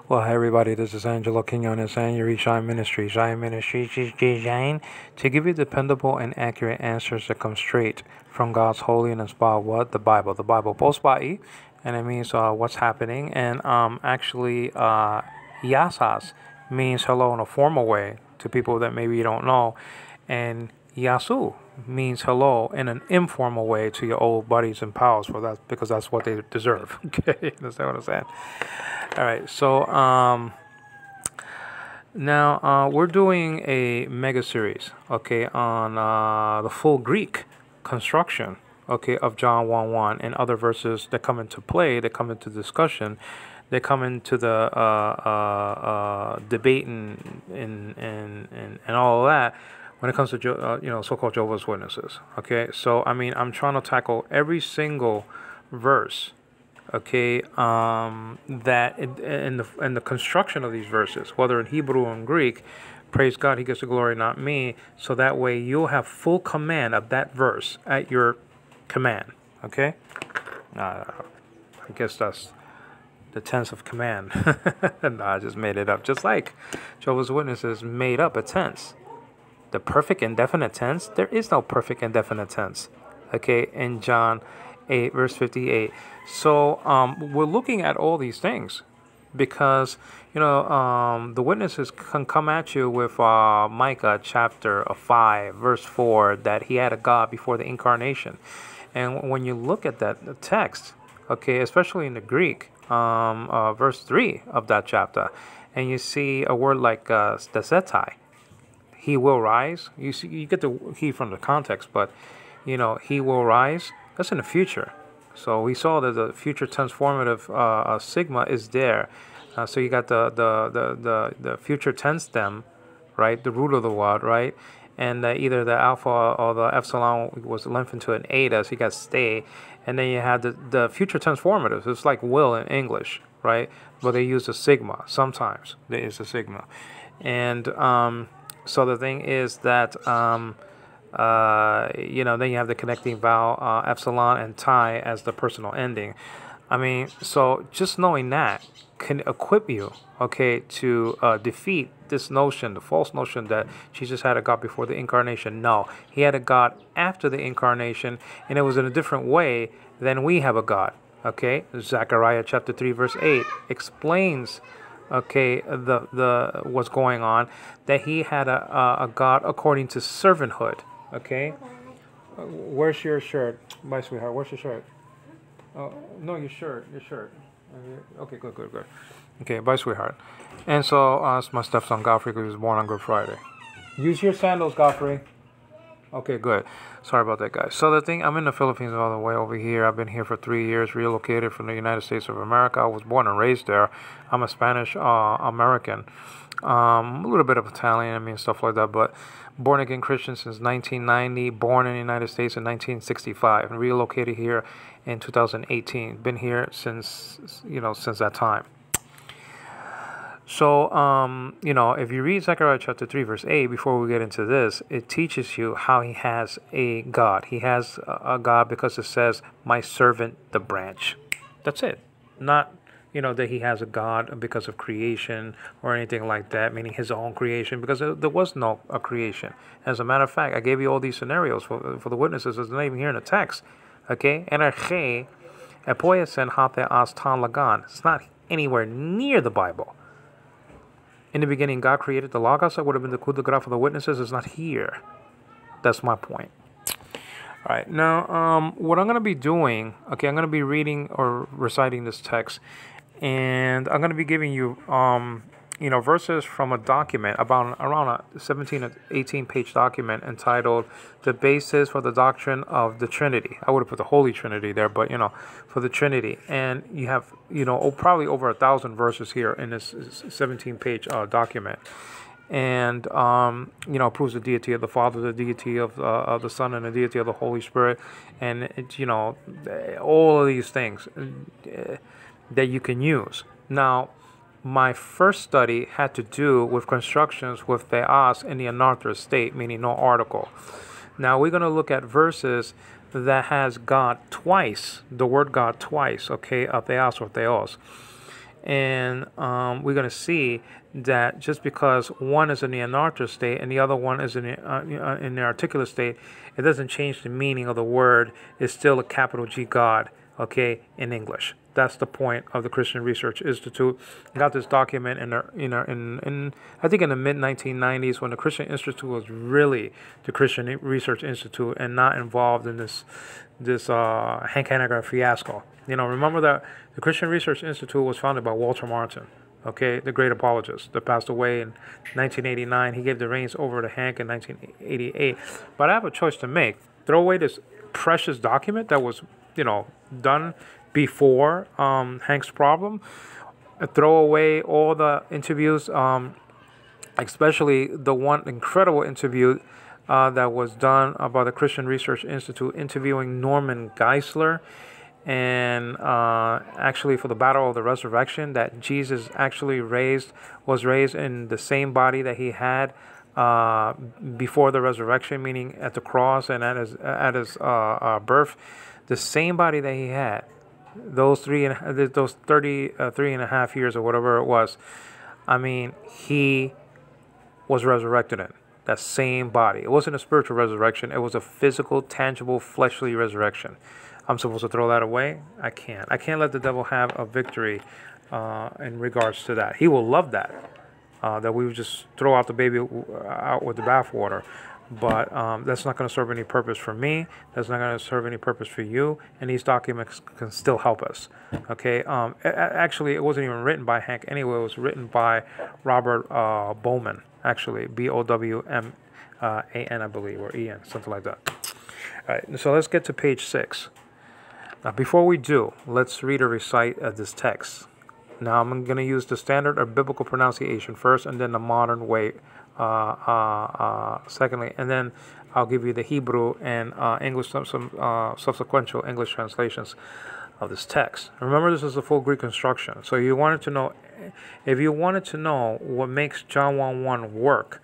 Well, hi everybody, this is Angelo Quinones and you reach Shine Ministry. Shine Ministry is designed to give you dependable and accurate answers that come straight from God's holy and inspired word, the Bible. The Bible, pospai, and it means what's happening. And yasas means hello in a formal way to people that maybe you don't know. And yasu means hello in an informal way to your old buddies and pals for that because that's what they deserve. Okay, understand what I'm saying? All right, so now we're doing a mega series, okay, on the full Greek construction, okay, of John 1:1 and other verses that come into play, that come into discussion, that come into the debate and all of that when it comes to so-called Jehovah's Witnesses. Okay, so I mean I'm trying to tackle every single verse, okay, in the construction of these verses, whether in Hebrew or in Greek. Praise God, He gets the glory, not me. So that way you'll have full command of that verse at your command. Okay, I guess that's the tense of command. No, I just made it up. Just like Jehovah's Witnesses made up a tense. The perfect indefinite tense, there is no perfect indefinite tense. Okay, in John 8, verse 58. So we're looking at all these things because, the witnesses can come at you with Micah chapter 5, verse 4, that he had a God before the incarnation. And when you look at that text, okay, especially in the Greek, verse 3 of that chapter, and you see a word like stesetai, he will rise. You see, you get the he from the context, but he will rise. That's in the future. So we saw that the future transformative sigma is there. So you got the future tense stem, right? The root of the word, right? And either the alpha or the epsilon was lengthened to an eta, so you got stay. And then you had the future transformative. It's like will in English, right? But they use a sigma. Sometimes there is a sigma. And so the thing is that, then you have the connecting vowel, epsilon, and tie as the personal ending. I mean, so just knowing that can equip you, okay, to defeat this notion, the false notion that Jesus had a God before the incarnation. No, he had a God after the incarnation, and it was in a different way than we have a God. Okay, Zechariah chapter 3, verse 8 explains, okay, the what's going on, that he had a God according to servanthood. Okay, where's your shirt, my sweetheart? Where's your shirt? Oh no, your shirt. Okay, good. Okay, bye, sweetheart. And so it's my stepson Godfrey, who was born on Good Friday. Use your sandals, Godfrey. Okay, good. Sorry about that, guys. So the thing, I'm in the Philippines all the way over here. I've been here for 3 years, relocated from the United States of America. I was born and raised there. I'm a Spanish American, a little bit of Italian, stuff like that, but born again Christian since 1990, born in the United States in 1965, and relocated here in 2018. Been here since that time. So, if you read Zechariah chapter 3, verse 8, before we get into this, it teaches you how he has a God. He has a God because it says, my servant, the branch. That's it. Not, that he has a God because of creation or anything like that, meaning his own creation, because there was no creation. As a matter of fact, I gave you all these scenarios for the witnesses. It's not even here in the text. Okay? Enerche, epoiesen hate as tan lagan. It's not anywhere near the Bible. In the beginning, God created the Logos. That would have been the coup de grace for the witnesses. Is not here. That's my point. All right. Now, what I'm going to be doing, okay, I'm going to be reading or reciting this text, and I'm going to be giving you, verses from a document around a 17 or 18 page document entitled "The Basis for the Doctrine of the Trinity." I would have put the Holy Trinity there, but for the Trinity, and you have probably over 1,000 verses here in this 17 page document, and proves the deity of the Father, the deity of the Son, and the deity of the Holy Spirit, and all of these things that you can use now. My first study had to do with constructions with theos in the anartha state, meaning no article. Now we're going to look at verses that has God twice, the word God twice, okay, theos or theos. And we're going to see that just because one is in the anartha state and the other one is in the articulate state, it doesn't change the meaning of the word. It's still a capital G God, okay, in English. That's the point of the Christian Research Institute. I got this document in I think in the mid 1990s, when the Christian Institute was really the Christian Research Institute and not involved in this Hank Henniger fiasco. Remember that the Christian Research Institute was founded by Walter Martin, okay, the great apologist that passed away in 1989. He gave the reins over to Hank in 1988. But I have a choice to make: throw away this precious document that was, done before Hank's problem, throw away all the interviews, especially the one incredible interview that was done by the Christian Research Institute interviewing Norman Geisler, and actually for the battle of the resurrection, that Jesus actually was raised in the same body that he had before the resurrection, meaning at the cross and at his birth, the same body that he had those 33 and a half years or whatever it was. I mean, he was resurrected in that same body. It wasn't a spiritual resurrection. It was a physical, tangible, fleshly resurrection. I'm supposed to throw that away? I can't. I can't let the devil have a victory in regards to that. He will love that, that we would just throw out the baby out with the bathwater. But that's not going to serve any purpose for me. That's not going to serve any purpose for you. And these documents can still help us. Okay. Actually, it wasn't even written by Hank anyway. It was written by Robert Bowman. Actually, Bowman, I believe, or En, something like that. All right. So let's get to page 6. Now, before we do, let's read or recite this text. Now, I'm going to use the standard or biblical pronunciation first, and then the modern way secondly, and then I'll give you the Hebrew and English, some subsequential English translations of this text. Remember, this is a full Greek construction. So if you wanted to know what makes John 1:1 work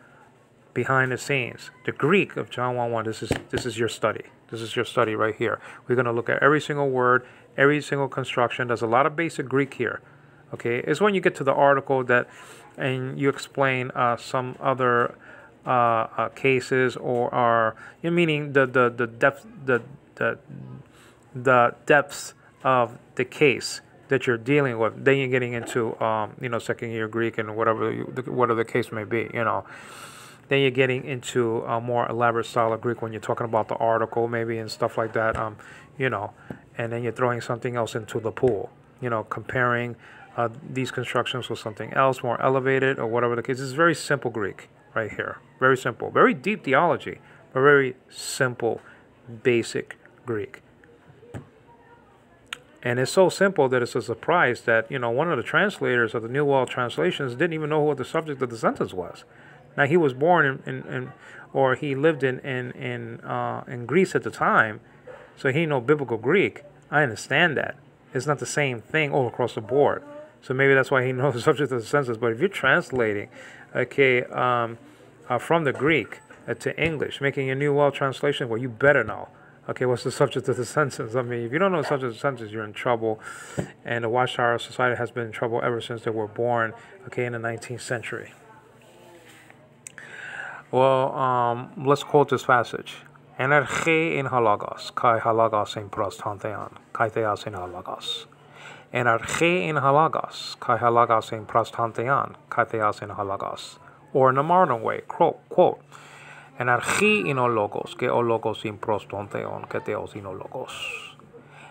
behind the scenes, the Greek of John 1:1, this is your study. This is your study right here. We're going to look at every single word, every single construction. There's a lot of basic Greek here. Okay, it's when you get to the article and you explain some other cases or meaning the depths of the case that you're dealing with. Then you're getting into second year Greek and whatever the case may be. Then you're getting into a more elaborate style of Greek when you're talking about the article maybe and stuff like that. And then you're throwing something else into the pool. Comparing these constructions with something else more elevated or whatever the case. It's very simple Greek right here. Very simple. Very deep theology, but very simple, basic Greek. And it's so simple that it's a surprise that, one of the translators of the New World Translations didn't even know what the subject of the sentence was. Now, he was born or he lived in Greece at the time, so he didn't know biblical Greek. I understand that. It's not the same thing all across the board. So maybe that's why he knows the subject of the sentence. But if you're translating, from the Greek to English, making a New World Translation, well, you better know. Okay, what's the subject of the sentence? I mean, if you don't know the subject of the sentence, you're in trouble. And the Watchtower Society has been in trouble ever since they were born, in the 19th century. Well, let's quote this passage. Energe in halagos, kai halagos in prostantheon, kai theas in halagos. Energe in halagos, kai halagos in prostantheon, kai theas in halagos. Or in a modern way, quote, Energe in ologos, ke ologos in prostantheon, ke theos in ologos.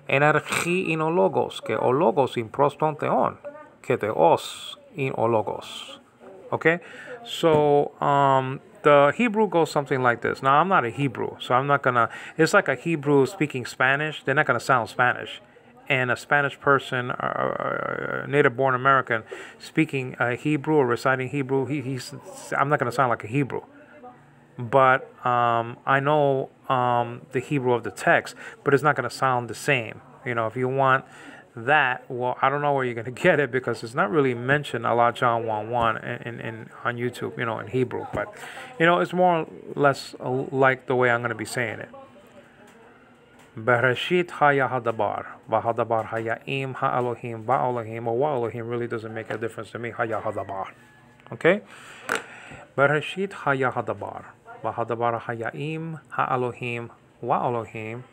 Energe in ologos, ke ologos in prostantheon, ke theos in ologos. Okay, so the Hebrew goes something like this. Now, I'm not a Hebrew, so I'm not gonna. It's like a Hebrew speaking Spanish. They're not gonna sound Spanish, and a Spanish person, native-born American, speaking Hebrew or reciting Hebrew, I'm not gonna sound like a Hebrew. But I know the Hebrew of the text, but it's not gonna sound the same. If you want that, well, I don't know where you're going to get it because it's not really mentioned a lot, John 1:1 in on YouTube, in Hebrew. But, it's more or less like the way I'm going to be saying it. Bereshit haya hadabar. Bahadabar haya im ha Elohim ba Elohim or wa Elohim really doesn't make a difference to me. Haya hadabar. Okay? Bereshit haya hadabar. Bahadabar haya im ha Elohim wa Elohim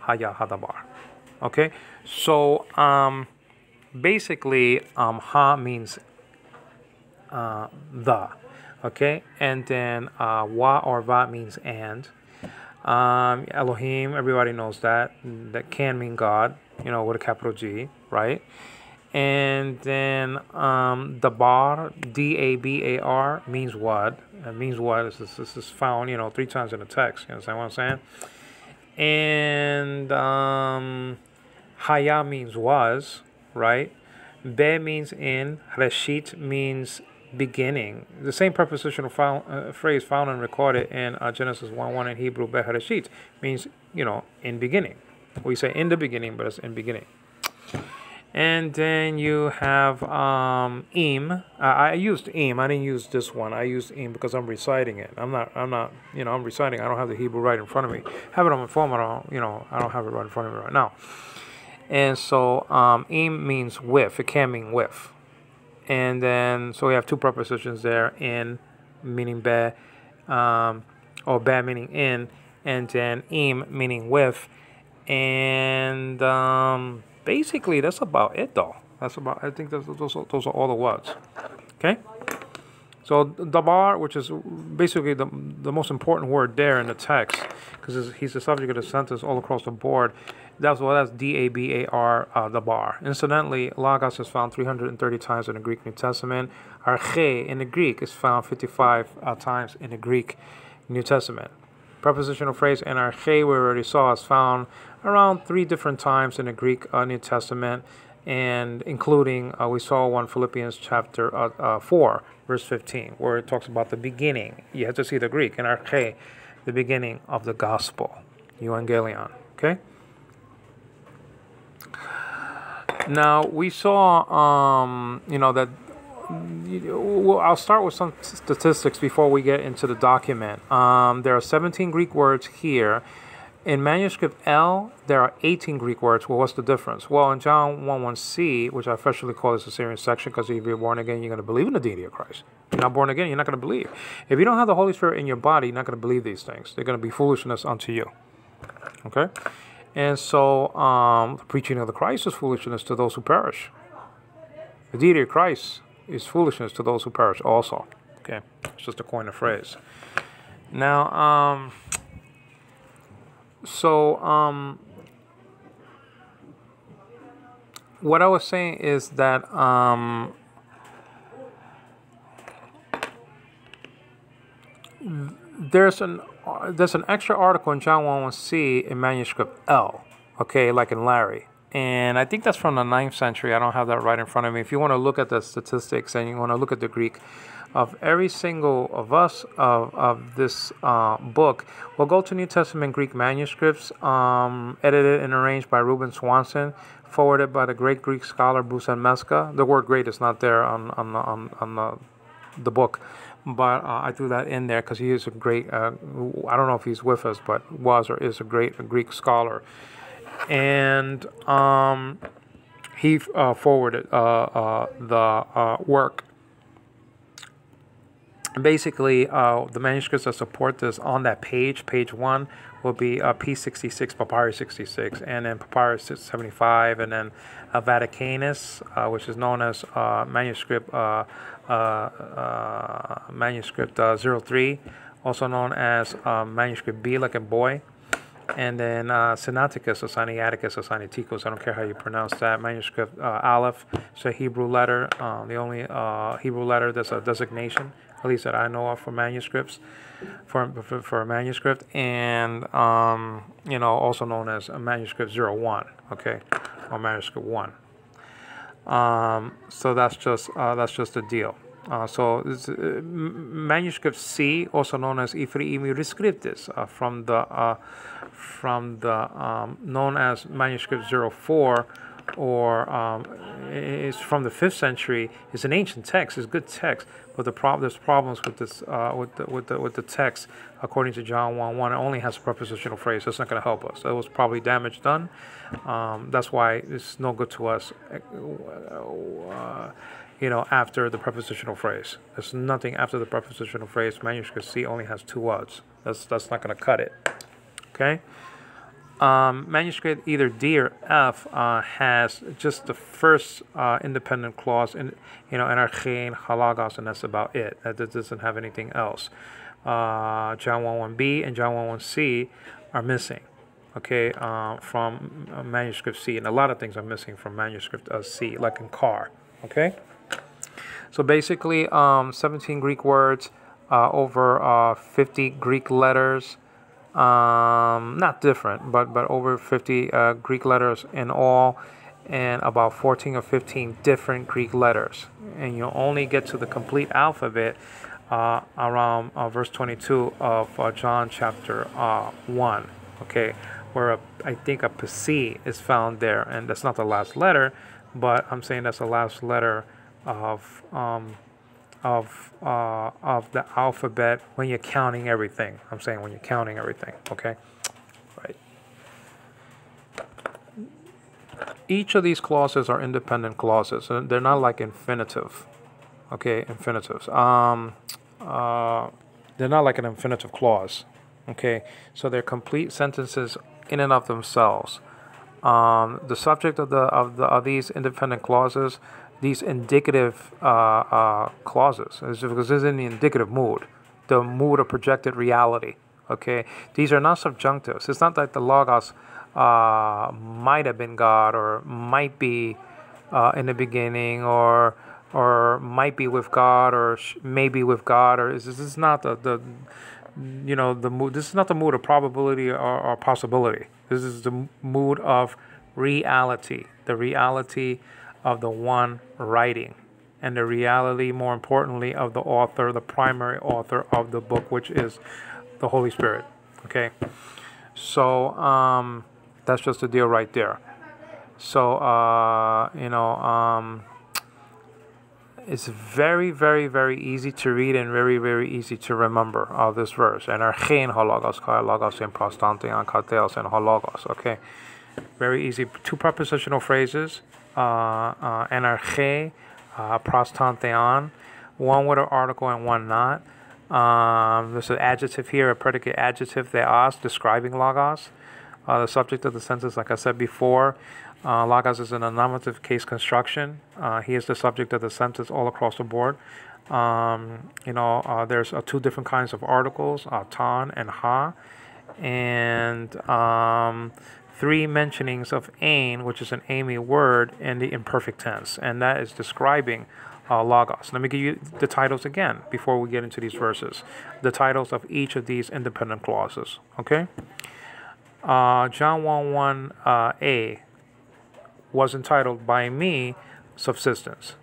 haya hadabar. Okay? So basically ha means the. Okay? And then wa or va means and. Elohim, everybody knows that. That can mean God, with a capital G, right? And then Dabar, Dabar, means what? It means what? This is found, 3 times in the text. You understand what I'm saying? And Haya means was, right? Be means in. Reshit means beginning. The same prepositional phrase found and recorded in Genesis 1:1 in Hebrew, Behereshit, means, in beginning. We say in the beginning, but it's in beginning. And then you have im. I used im. I didn't use this one. I used im because I'm reciting it. I'm reciting. I don't have the Hebrew right in front of me. I have it on my phone, but I don't have it right in front of me right now. And so im means with. It can mean with. And then, so we have 2 prepositions there, in meaning be, or be meaning in, and then im meaning with. And basically, that's about it, though. I think those are all the words. Okay? So, dabar, which is basically the most important word there in the text, because he's the subject of the sentence all across the board. That's D-A-B-A-R, dabar. Incidentally, logos is found 330 times in the Greek New Testament. Arche in the Greek is found 55 times in the Greek New Testament. Prepositional phrase in arche, we already saw, is found around 3 different times in the Greek New Testament, and including, we saw one, Philippians chapter 4, verse 15, where it talks about the beginning. You have to see the Greek, in arche, the beginning of the gospel, euangelion, okay? Now, we saw, that, I'll start with some statistics before we get into the document. There are 17 Greek words here. In manuscript L, there are 18 Greek words. Well, what's the difference? Well, in John 1:1c, which I officially call this a Syrian section, because if you're born again, you're going to believe in the deity of Christ. If you're not born again, you're not going to believe. If you don't have the Holy Spirit in your body, you're not going to believe these things. They're going to be foolishness unto you. Okay? And so, the preaching of the Christ is foolishness to those who perish. The deity of Christ is foolishness to those who perish also. Okay? It's just a coin of phrase. Now, what I was saying is that there's an extra article in John 1:1c in manuscript L, okay, like in Larry. And I think that's from the 9th century. I don't have that right in front of me. If you want to look at the statistics and you want to look at the Greek of every single of us of this book, we'll go to New Testament Greek manuscripts, edited and arranged by Reuben Swanson, forwarded by the great Greek scholar Busan Meska. The word "great" is not there on the book, but I threw that in there because he is a great. I don't know if he's with us, but was or is a great Greek scholar. And he forwarded the work. Basically, the manuscripts that support this on that page 1, will be P66, Papyrus 66, and then Papyrus 75, and then Vaticanus, which is known as manuscript 03, also known as manuscript B, like in boy. And then Sinaiticus or Sinaiticus or Sinaiticus, I don't care how you pronounce that. Manuscript Aleph, it's a Hebrew letter, the only Hebrew letter that's a designation, at least that I know of, for manuscripts, for a manuscript. And, also known as a manuscript 01, okay, or manuscript 1. So that's just the deal. So this, manuscript C, also known as Ephraimi Rescriptus, from the known as manuscript 04, or is from the 5th century. It's an ancient text. It's a good text, but there's problems with this with the text. According to John 1:1, it only has a prepositional phrase. That's not going to help us. It was probably damage done. That's why it's no good to us. After the prepositional phrase, there's nothing after the prepositional phrase. Manuscript C only has 2 words. That's not going to cut it. Okay. Manuscript either D or F has just the first independent clause in Enarchein Halagos, and that's about it. That doesn't have anything else. John 1:1b and John 1:1c are missing. Okay, from manuscript C, and a lot of things are missing from manuscript C, like in car. Okay, so basically, 17 Greek words, over 50 Greek letters. Not different, but over 50 Greek letters in all, and about 14 or 15 different Greek letters. And you'll only get to the complete alphabet around verse 22 of John chapter 1. Okay, where I think a psi is found there, and that's not the last letter, but I'm saying that's the last letter of the alphabet when you're counting everything. I'm saying when you're counting everything, okay? Right. Each of these clauses are independent clauses, and they're not like infinitive, okay? Infinitives. They're not like an infinitive clause, okay? So they're complete sentences in and of themselves. The subject of these independent clauses, these indicative clauses, because this is in the indicative mood, the mood of projected reality. Okay, these are not subjunctives. It's not like the logos might have been God, or might be in the beginning, or might be with God, or maybe with God, or this is not the mood. This is not the mood of probability or possibility. This is the mood of reality, the reality of the one writing, and the reality, more importantly, of the author, the primary author of the book, which is the Holy Spirit. Okay, so that's just the deal right there. So it's very, very, very easy to read and very, very easy to remember this verse. And archein halagos, kai logos in prostanteon, kateos and halagos. Okay, very easy. 2 prepositional phrases. Enarche, prostanteon, 1 with an article and 1 not. There's an adjective here, a predicate adjective, theos, describing logos. The subject of the sentence, like I said before, logos is an nominative case construction. He is the subject of the sentence all across the board. There's 2 different kinds of articles, ton and ha, and 3 mentionings of ein, which is an aimi word, in the imperfect tense, and that is describing logos. Let me give you the titles again before we get into these verses. The titles of each of these independent clauses. Okay. John 1:1a was entitled by me subsistence.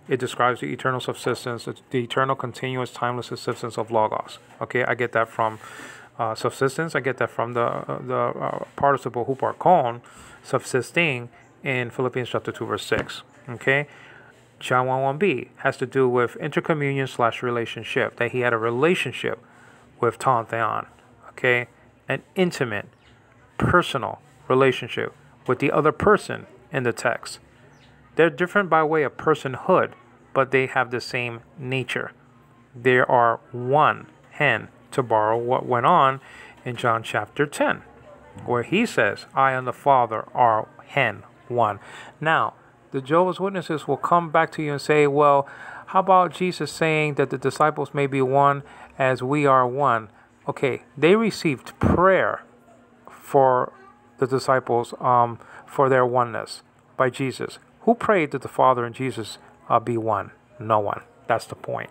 It describes the eternal subsistence, the eternal, continuous, timeless subsistence of logos. Okay, I get that from subsistence. I get that from the participle huparkon, subsisting, in Philippians chapter 2 verse 6. Okay, John 1:1b has to do with intercommunion / relationship, that he had a relationship with ton theon. Okay, an intimate, personal relationship with the other person in the text. They're different by way of personhood, but they have the same nature. They are one, hen, to borrow what went on in John chapter 10, where he says, I and the Father are hen, one. Now, the Jehovah's Witnesses will come back to you and say, well, how about Jesus saying that the disciples may be one as we are one? Okay, they received prayer for the disciples for their oneness by Jesus. Who prayed that the Father and Jesus be one? No one. That's the point.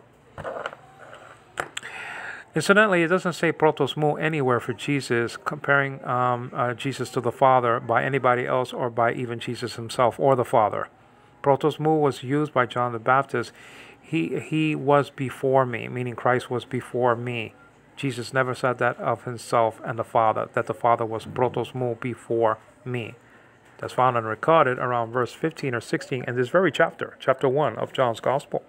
Incidentally, it doesn't say protos mu anywhere for Jesus, comparing Jesus to the Father by anybody else or by even Jesus himself or the Father. Protos mu was used by John the Baptist. He was before me, meaning Christ was before me. Jesus never said that of himself and the Father, that the Father was protos mu, before me. That's found and recorded around verse 15 or 16 in this very chapter, chapter 1 of John's Gospel.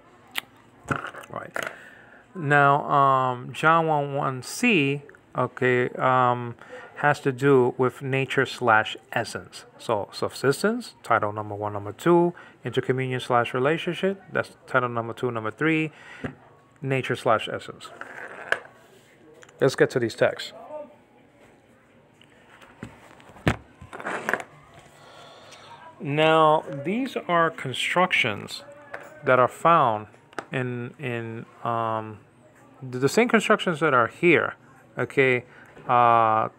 Right. Now, John 1:1c, okay, has to do with nature slash essence. So, subsistence, title number 1, number 2, intercommunion slash relationship, that's title number 2, number 3, nature slash essence. Let's get to these texts. Now, these are constructions that are found in the same constructions that are here. Okay, for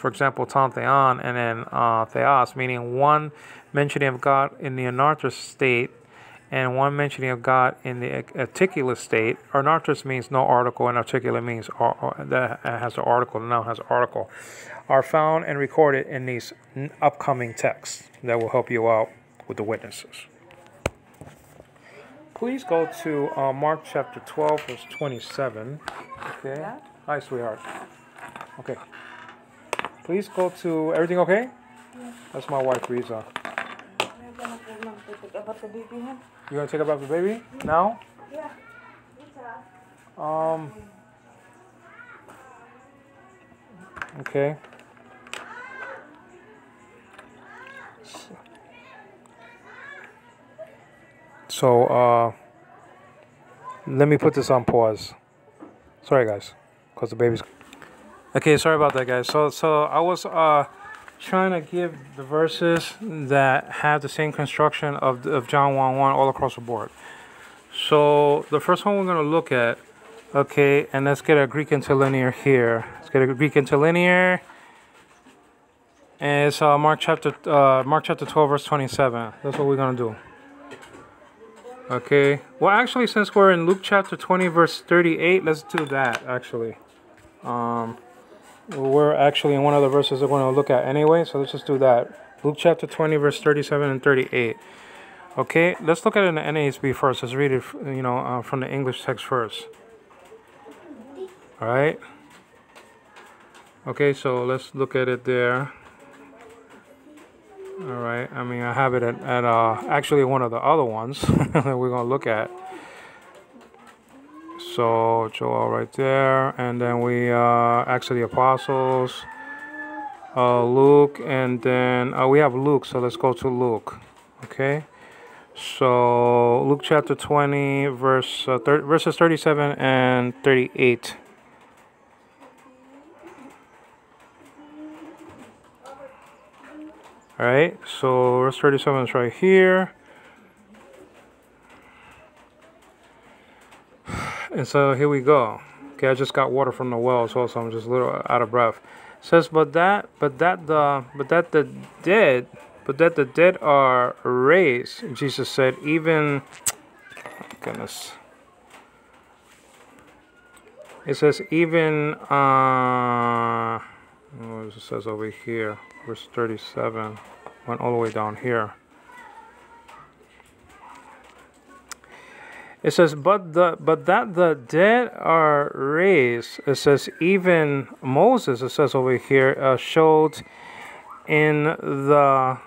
example, ton theon and then theos, meaning one mentioning of God in the anarthrous state and one mentioning of God in the articulate state. Anarthrous means no article, and articulate means that has the article, the noun has article, are found and recorded in these upcoming texts that will help you out with the witnesses. Please go to Mark chapter 12, verse 27. Okay. Yeah. Hi, sweetheart. Okay. Please go to... Everything okay? Yeah. That's my wife, Riza. You gonna take about the baby? Now? Yeah. Okay. So, let me put this on pause. Sorry, guys, because the baby's... Okay, sorry about that, guys. So I was trying to give the verses that have the same construction of John 1:1 all across the board. So the first one we're going to look at, okay, and let's get a Greek interlinear here. Let's get a Greek interlinear. And it's Mark chapter 12, verse 27. That's what we're going to do. Okay. Well, actually, since we're in Luke chapter 20, verse 38, let's do that, actually. We're actually in one of the verses we're going to look at anyway, so let's just do that. Luke chapter 20, verse 37 and 38. Okay, let's look at it in the NASB first. Let's read it, from the English text first. All right. Okay, so let's look at it there. All right. I mean, I have it at actually one of the other ones that we're going to look at. So Joel right there, and then we Acts of the Apostles, Luke, and then we have Luke. So let's go to Luke. Okay. So Luke chapter 20, verses 37 and 38. All right. So verse 37 is right here. And so here we go. Okay, I just got water from the well as well, so I'm just a little out of breath. It says, but that the dead are raised. Jesus said, even, oh goodness. It says even what it says over here, verse 37, went all the way down here. It says, but that the dead are raised. It says, even Moses, it says over here, showed in the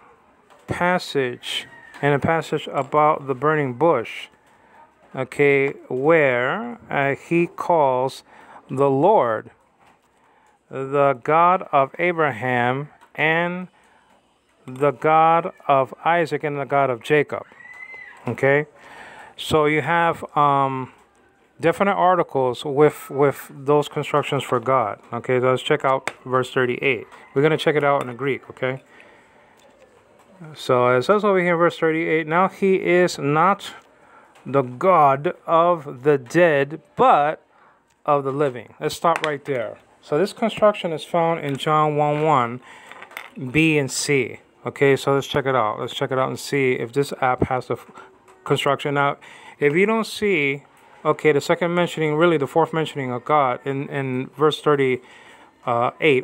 passage about the burning bush, okay, where he calls the Lord, the God of Abraham, and the God of Isaac, and the God of Jacob. Okay. So you have definite articles with those constructions for God. Okay, so let's check out verse 38. We're going to check it out in the Greek, okay? So it says over here in verse 38, now he is not the God of the dead, but of the living. Let's stop right there. So this construction is found in John 1:1, B and C. Okay, so let's check it out. Let's check it out and see if this app has the construction. Now, if you don't see, okay, the second mentioning, really the fourth mentioning of God in verse 38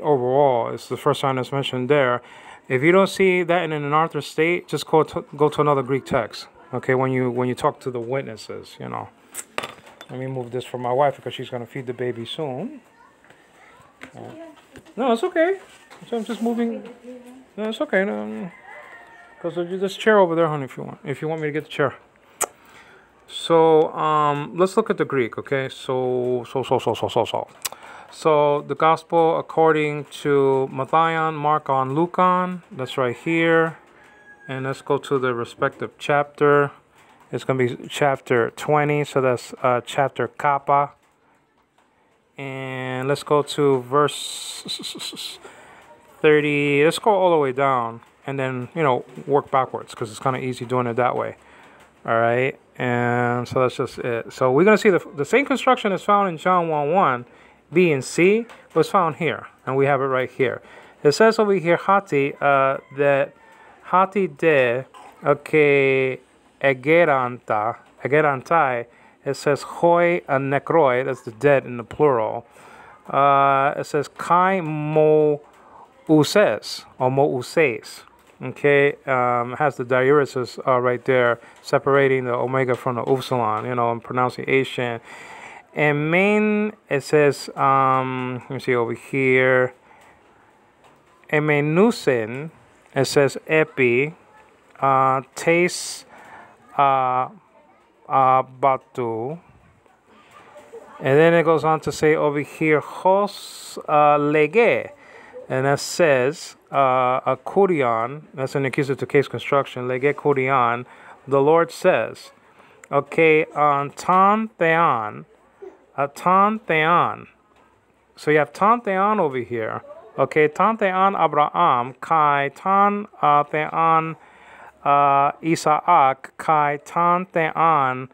overall, it's the first time that's mentioned there. If you don't see that in an anarthrous state, just go to another Greek text. Okay, when you talk to the witnesses, Let me move this for my wife because she's gonna feed the baby soon. No, it's okay. So I'm just moving. No, it's okay. No, because there's this chair over there, honey. If you want me to get the chair. So let's look at the Greek, okay? So the gospel according to Matthew, Mark, Luke. That's right here. And let's go to the respective chapter. It's going to be chapter 20. So that's chapter Kappa. And let's go to verse 30. Let's go all the way down. And then, work backwards. Because it's kind of easy doing it that way. All right. And so that's just it. So we're going to see the same construction is found in John 1:1, B and C, was found here. And we have it right here. It says over here, hati, that hati de, okay, egerantai. It says hoi nekroi, that's the dead in the plural. It says kai mo uses, or mo uses. Okay, has the diuresis right there, separating the omega from the upsilon, in pronunciation. And main, it says, let me see over here, emenusin, it says epi, tes batu. And then it goes on to say over here, hos lege. And that says, a kurion, that's an accusative case construction, lege kurion, the Lord says, okay, tan theon, tan theon. So you have tan theon over here. Okay, tan theon Abraham, kai tan theon Isaac, kai tan theon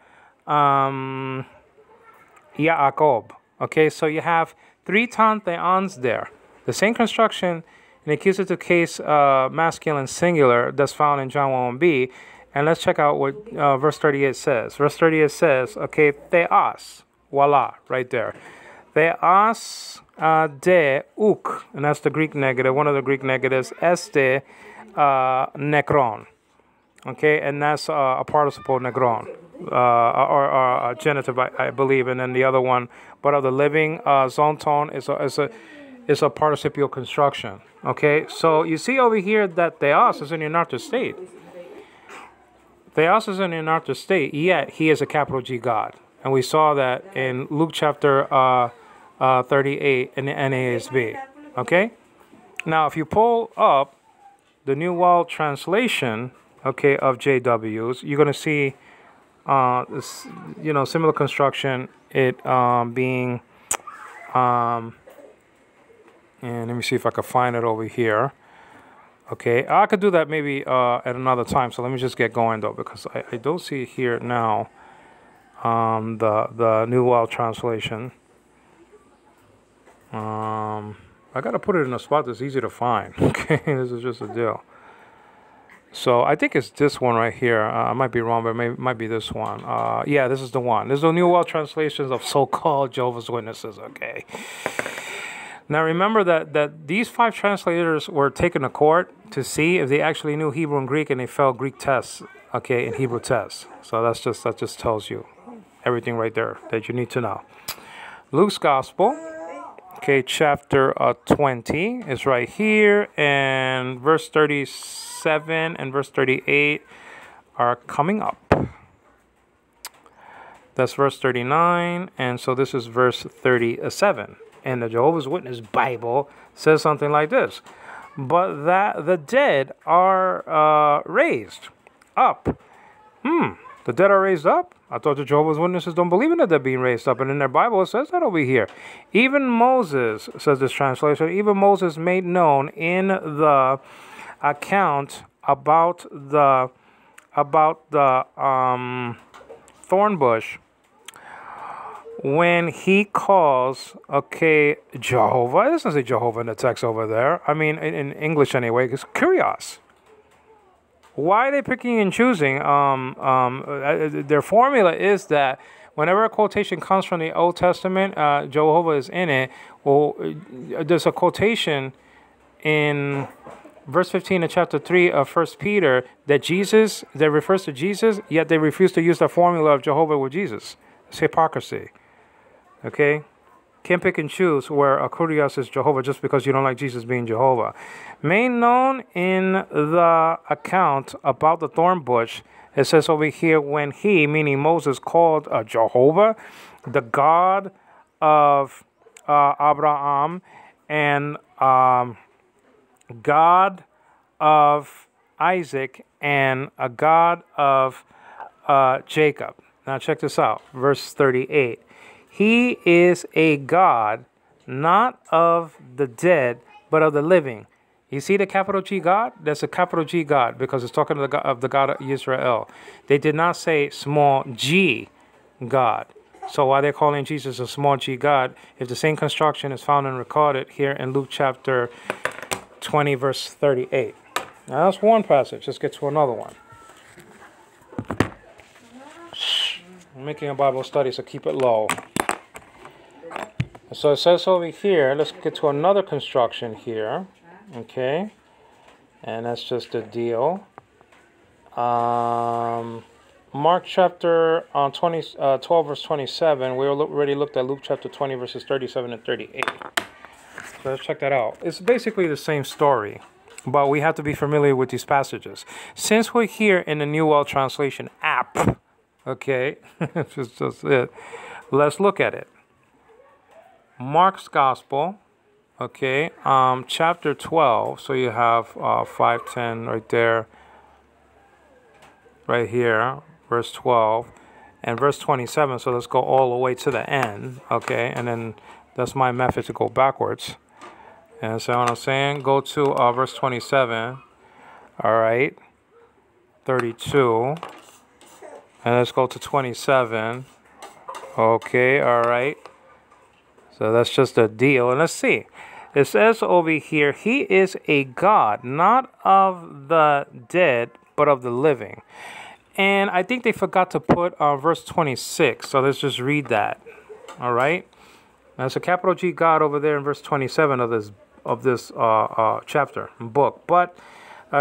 Yaakov. Okay, so you have 3 tan theons there. The same construction in accusative case masculine singular that's found in John 1:1b. And let's check out what verse 38 says. Verse 38 says, okay, theos, voila, right there. Theos de uk, and that's the Greek negative, one of the Greek negatives, este nekron. Okay, and that's a participle negron, or a genitive, I believe. And then the other one, but of the living, zonton is a participial construction. Okay, so you see over here that theos is in the anartha state. Theos is in the anartha state, yet he is a capital G God. And we saw that in Luke chapter 38 in the NASB. Okay? Now, if you pull up the New World Translation, okay, of JWs, you're going to see, this, similar construction, it being... and let me see if I can find it over here. Okay, I could do that maybe at another time. So let me just get going though, because I don't see it here now. The New World Translation. I gotta put it in a spot that's easy to find. Okay, this is just a deal. So I think it's this one right here. I might be wrong, but it might be this one. Yeah, this is the one. This is the New World Translations of so-called Jehovah's Witnesses. Okay. Now remember that these 5 translators were taken to court to see if they actually knew Hebrew and Greek, and they failed Greek tests, okay, and Hebrew tests. So that just tells you everything right there that you need to know. Luke's Gospel, okay, chapter 20 is right here, and verse 37 and verse 38 are coming up. That's verse 39, and so this is verse 37. And the Jehovah's Witness Bible says something like this: but that the dead are raised up. The dead are raised up? I thought the Jehovah's Witnesses don't believe in the dead being raised up. And in their Bible, it says that over here. Even Moses, says this translation, even Moses made known in the account about the thorn bush, when he calls, okay, Jehovah, it doesn't say Jehovah in the text over there. I mean, in English anyway, it's Kyrios. Why are they picking and choosing? Their formula is that whenever a quotation comes from the Old Testament, Jehovah is in it. Well, there's a quotation in verse 15 of chapter 3 of 1 Peter that refers to Jesus, yet they refuse to use the formula of Jehovah with Jesus. It's hypocrisy. Okay? Can't pick and choose where Kurios is Jehovah just because you don't like Jesus being Jehovah. Made known in the account about the thorn bush, it says over here, when he, meaning Moses, called Jehovah, the God of Abraham and God of Isaac and a God of Jacob. Now check this out, verse 38. He is a God, not of the dead, but of the living. You see the capital G God? That's a capital G God because it's talking of the God of Israel. They did not say small g God. So why they're calling Jesus a small g God if the same construction is found and recorded here in Luke chapter 20, verse 38. Now that's one passage. Let's get to another one. I'm making a Bible study, so keep it low. So it says over here, let's get to another construction here. Okay. And that's just the deal. Mark chapter 12, verse 27. We already looked at Luke chapter 20, verses 37 and 38. So let's check that out. It's basically the same story, but we have to be familiar with these passages. Since we're here in the New World Translation app, okay, this is just it. Let's look at it. Mark's Gospel, okay, chapter 12. So you have 5:10 right there, right here, verse 12, and verse 27. So let's go all the way to the end, okay, and then that's my method to go backwards. And so what I'm saying, go to verse 27, all right, 32, and let's go to 27, okay, all right. So that's just a deal. And let's see. It says over here, he is a God, not of the dead, but of the living. And I think they forgot to put verse 26. So let's just read that. All right. That's a capital G God over there in verse 27 of this chapter, book. But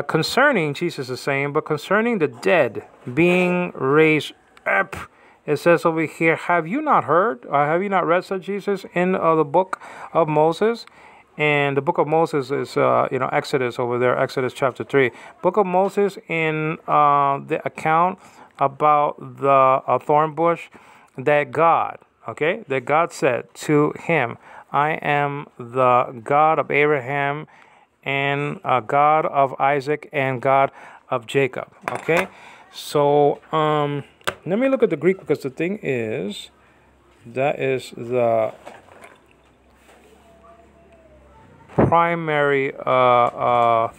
concerning, Jesus is saying, but concerning the dead being raised up, it says over here, have you not heard, or have you not read, said Jesus, in the book of Moses? And the book of Moses is, Exodus over there, Exodus chapter 3. Book of Moses in the account about the thorn bush, that God said to him, I am the God of Abraham and God of Isaac and God of Jacob. Okay, so let me look at the Greek, because the thing is, that is the primary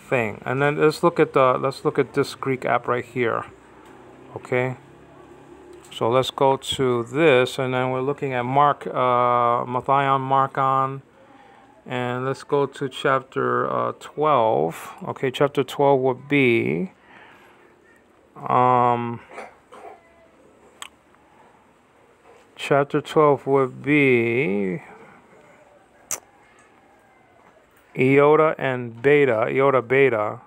thing. And then let's look at this Greek app right here. Okay. So let's go to this, and then we're looking at Mark, Matthion, Markon, and let's go to chapter 12. Okay, chapter 12 would be chapter 12 would be iota and beta, iota beta.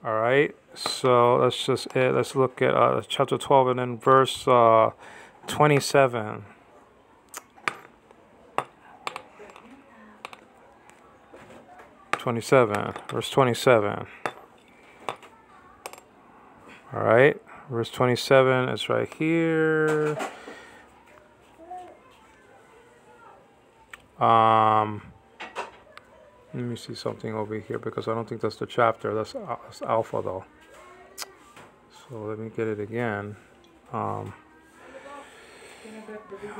All right. So that's just it. Let's look at chapter 12 and then verse 27. Verse 27. All right. Verse 27 is right here. Let me see something over here, because I don't think that's the chapter. That's alpha though. So let me get it again.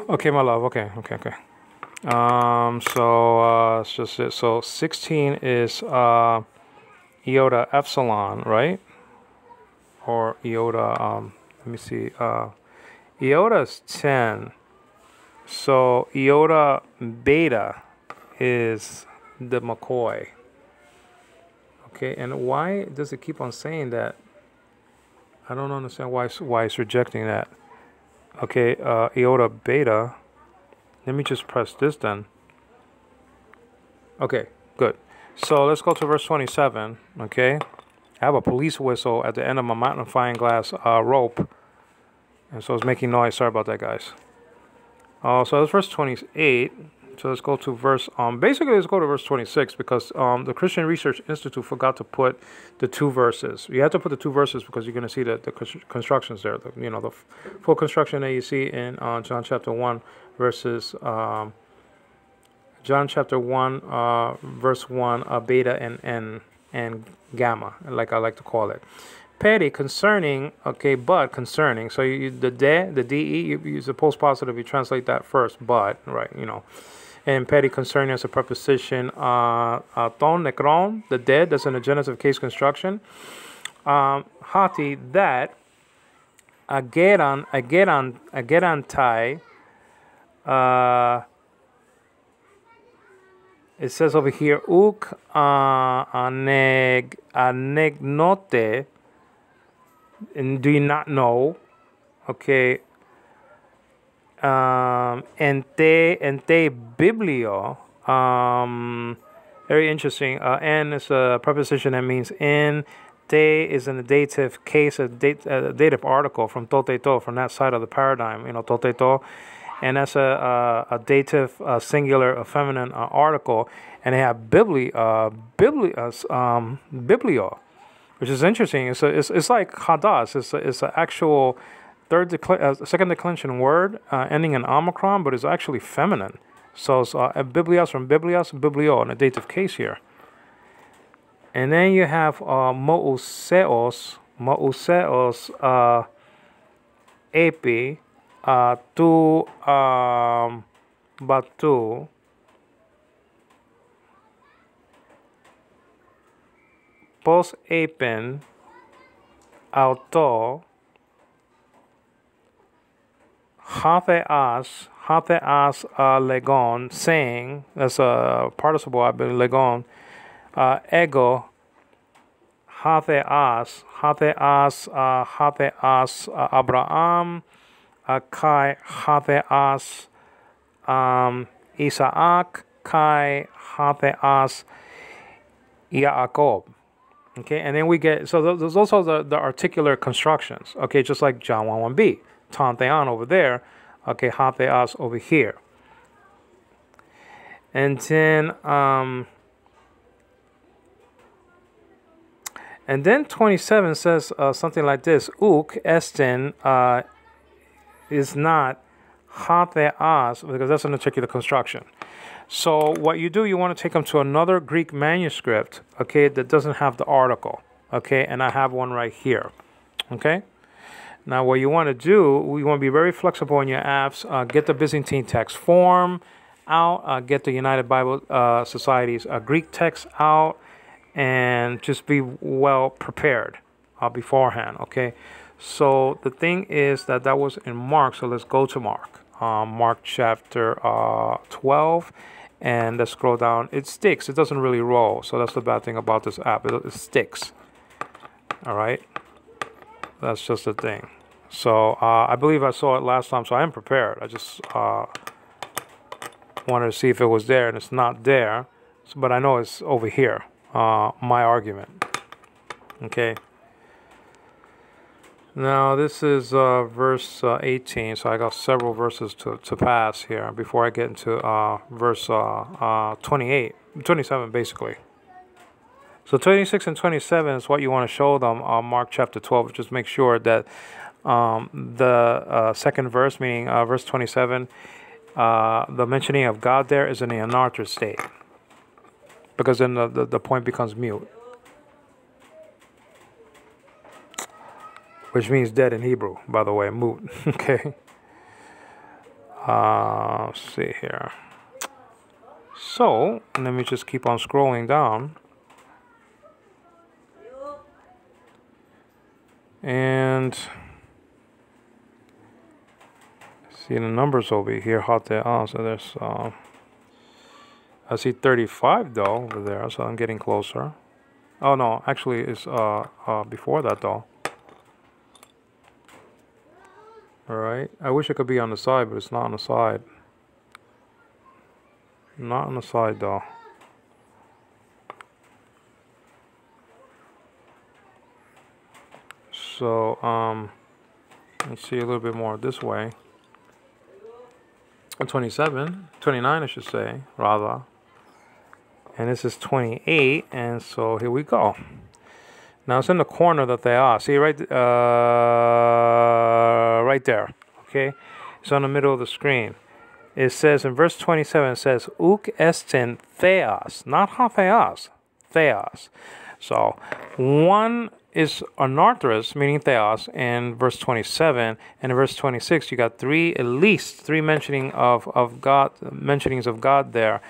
Okay, my love. Okay. So it's just it. So 16 is iota epsilon, right? Or iota. Let me see. Iota is 10. So iota beta is the McCoy. Okay, and why does it keep on saying that? I don't understand why it's rejecting that. Okay, iota beta. Let me just press this then. Okay, good. So let's go to verse 27. Okay, I have a police whistle at the end of my magnifying glass rope, and so it's making noise. Sorry about that, guys. So that's verse 28. So let's go to verse, basically let's go to verse 26 because the Christian Research Institute forgot to put the two verses. You have to put the two verses because you're going to see the constructions there. The full construction that you see in John chapter 1 verses, John chapter 1, verse 1, beta and gamma, like I like to call it. Petty concerning, okay, but concerning. So the de, you use the post positive, you translate that first, but, right, And petty concerning as a preposition, ton, necron, the dead, that's in the genitive case construction. Hati, that, agerantai, it says over here, uk anegnote, and do you not know? Okay. Ente biblio. Very interesting. En is a preposition that means in. Te is in the dative case, a dative article from toteto, from that side of the paradigm. Toteto. And that's a dative singular, a feminine article. And they have biblio, which is interesting. It's like hadas. It's an actual second declension word ending in omicron, but it's actually feminine. So it's biblios from biblios, biblio in a dative case here. And then you have mouseos, epi, tu batu, pos apen, auto, hatheas legon, saying, that's a participle, I believe, legon, ego, hatheas, Abraham, kai hatheas, Isaac, kai hatheas, Yaakov. Okay, and then we get, so there's also the articular constructions, okay, just like John 1:1b. Tantheon over there, okay, hatheas over here. And then 27 says something like this: uk esten is not hatheas, because that's an articular construction. So what you do, you want to take them to another Greek manuscript, okay, that doesn't have the article, okay, and I have one right here, okay. Now, what you want to do, we want to be very flexible in your apps. Get the Byzantine text form out. Get the United Bible Society's Greek text out. And just be well prepared beforehand, okay? So the thing is that was in Mark. So let's go to Mark. Mark chapter 12. And let's scroll down. It sticks. It doesn't really roll. So that's the bad thing about this app. It sticks. All right? That's just the thing. So I believe I saw it last time, so I am prepared. I just wanted to see if it was there, and it's not there. But I know it's over here, my argument. Okay. Now this is verse 18, so I got several verses to pass here before I get into verse 27 basically. So 26 and 27 is what you want to show them on Mark chapter 12. Just make sure that the second verse, meaning verse 27, the mentioning of God there is in the anartha state. Because then the point becomes mute. Which means dead in Hebrew, by the way, moot. Okay. Let's see here. So, let me just keep on scrolling down. And see the numbers over here, hot there. Oh, so there's I see 35 though over there, so I'm getting closer. Oh no, actually it's before that though. Alright. I wish it could be on the side, but it's not on the side. Not on the side though. So let's see a little bit more this way. 27, 29, I should say, rather. And this is 28, and so here we go. Now it's in the corner that they are. See right there. Okay, it's on the middle of the screen. It says in verse 27, it says uk estin theos, not hatheos, theos. So one is anarthrous, meaning theos, in verse 27, and in verse 26 you got at least three mentionings of God there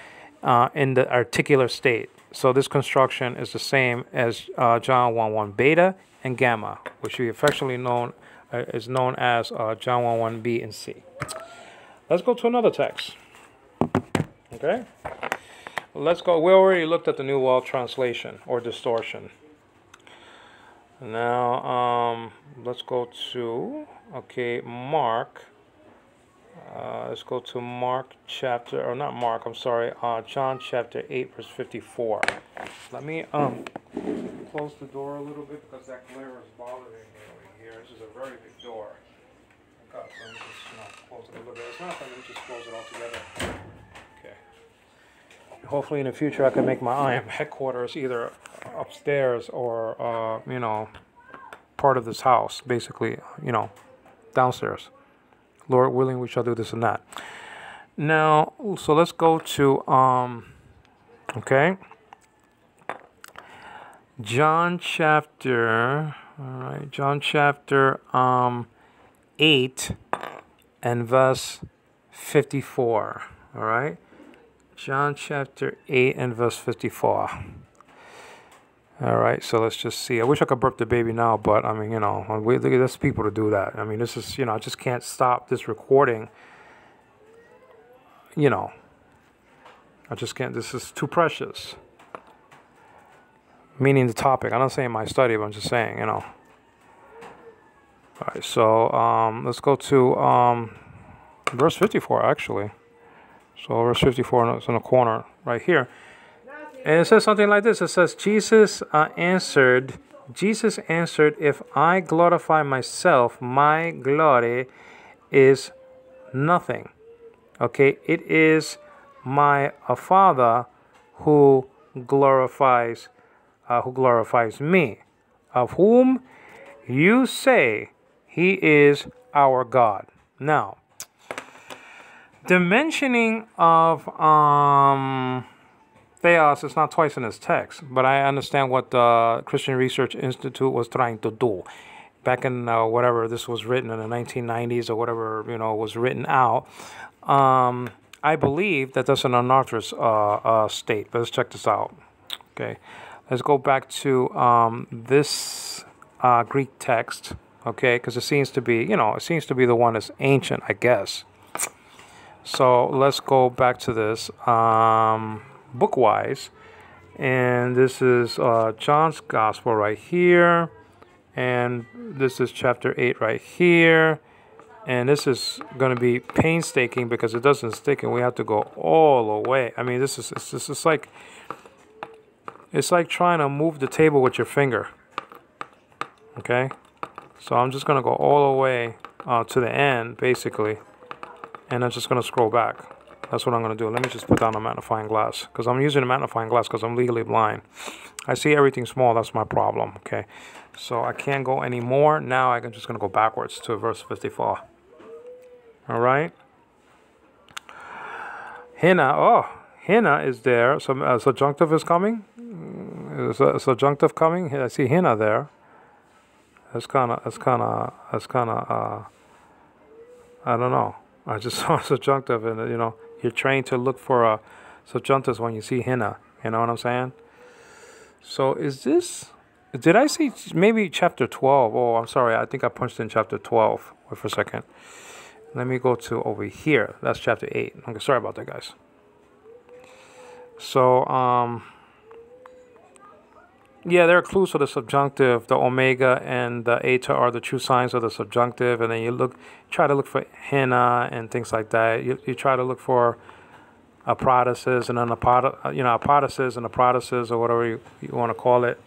in the articular state. So this construction is the same as John 1:1 beta and gamma, which we affectionately is known as John 1:1 B and C. Let's go to another text. Okay? Let's go. We already looked at the New World Translation or distortion. Now, let's go to, Mark. Let's go to Mark chapter, or not Mark, I'm sorry, John chapter 8, verse 54. Let me close the door a little bit because that glare is bothering me over here. This is a very big door. Okay, so let me just close it a little bit. It's not let me just close it all together. Okay. Hopefully in the future I can make my IM headquarters either upstairs or, part of this house, basically, downstairs. Lord willing, we shall do this and that. Now, so let's go to, John chapter, John chapter 8 and verse 54, all right? John chapter 8 and verse 54. All right, so let's just see. I wish I could burp the baby now, but I mean, there's people to do that. I mean, this is, I just can't stop this recording. I just can't. This is too precious. Meaning the topic. I'm not saying my study, but I'm just saying, All right, so let's go to verse 54, actually. So verse 54 is in the corner right here. And it says something like this. It says, Jesus answered, if I glorify myself, my glory is nothing. Okay, it is my Father who glorifies me, of whom you say he is our God. Now, the mentioning of Theos is not twice in this text, but I understand what the Christian Research Institute was trying to do. Back in whatever this was written in the 1990s or whatever, was written out, I believe that that's an anarthrous state. But let's check this out. Okay, let's go back to this Greek text, okay, because it seems to be, the one that's ancient, I guess. So let's go back to this. Book-wise, and this is John's Gospel right here, and this is chapter 8 right here, and this is going to be painstaking because it doesn't stick, and we have to go all the way. I mean, it's like trying to move the table with your finger. Okay, so I'm just going to go all the way to the end, basically, and I'm just going to scroll back. That's what I'm going to do. Let me just put down a magnifying glass because I'm using a magnifying glass because I'm legally blind. I see everything small. That's my problem. Okay, so I can't go any more. Now I'm just going to go backwards to verse 54. All right. Hina is there. So subjunctive is coming. Is a subjunctive coming? I see Hina there. That's kind of. I don't know. I just saw subjunctive, and you're trained to look for a subjunctive when you see Hina. You know what I'm saying? So is this? Did I see maybe chapter 12? Oh, I'm sorry. I think I punched in chapter 12. Wait for a second. Let me go to over here. That's chapter 8. Okay, sorry about that, guys. So, yeah, there are clues for the subjunctive. The omega and the eta are the true signs of the subjunctive, and then you try to look for Hina and things like that. You try to look for apodices and apodices and apodices or whatever you want to call it.